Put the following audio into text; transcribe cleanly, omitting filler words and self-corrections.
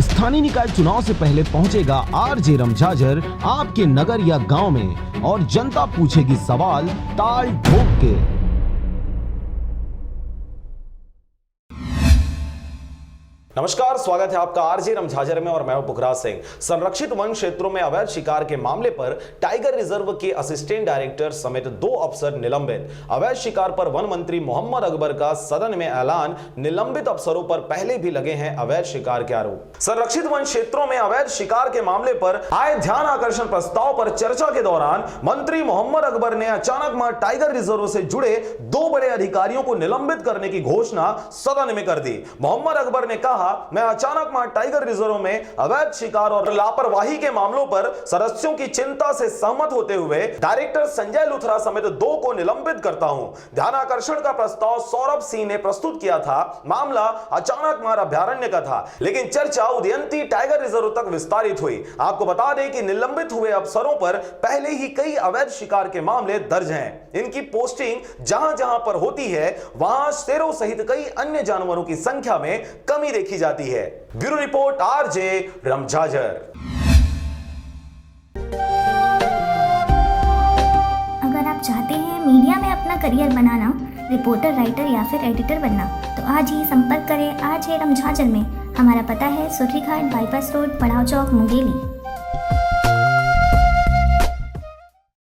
स्थानीय निकाय चुनाव से पहले पहुंचेगा आरजे रमझाझर आपके नगर या गांव में और जनता पूछेगी सवाल ताल ठोक के। नमस्कार, स्वागत है आपका आरजे रमझाझर में और मैं हूं पुखराज सिंह। संरक्षित वन क्षेत्रों में अवैध शिकार के मामले पर टाइगर रिजर्व के असिस्टेंट डायरेक्टर समेत 2 अफसर निलंबित। अवैध शिकार पर वन मंत्री मोहम्मद अकबर का सदन में ऐलान, निलंबित अफसरों पर पहले भी लगे हैं अवैध शिकार के आरोप। संरक्षित वन क्षेत्रों में अवैध शिकार के मामले पर आए ध्यान आकर्षण प्रस्ताव पर चर्चा के दौरान मंत्री मोहम्मद अकबर ने अचानक टाइगर रिजर्व से जुड़े 2 बड़े अधिकारियों को निलंबित करने की घोषणा सदन में कर दी। मोहम्मद अकबर ने कहा, मैं अचानक टाइगर रिजर्व में अवैध शिकार और लापरवाही के मामलों पर सदस्यों की चिंता से सहमत होते हुए डायरेक्टर संजय लुथरा समेत 2 को निलंबित करता हूं। ध्यान आकर्षण का प्रस्ताव सौरभ सिंह ने प्रस्तुत किया था। मामला अचानक अभयारण्य का था, लेकिन चर्चा उदयंती टाइगर रिजर्व तक विस्तारित हुई। आपको बता दें कि निलंबित हुए अफसरों पर पहले ही कई अवैध शिकार के मामले दर्ज हैं। इनकी पोस्टिंग जहां जहां पर होती है वहां शेरों सहित कई अन्य जानवरों की संख्या में कमी देखी जाती है। Bureau report, RJ Ramjhajhar. अगर आप चाहते हैं मीडिया में अपना करियर बनाना, रिपोर्टर, राइटर या फिर एडिटर बनना, तो आज ही संपर्क करें आरजे रमझाझर में। हमारा पता है सुर्खी घाट, बाईपास रोड, पड़ाव चौक, मुंगेली।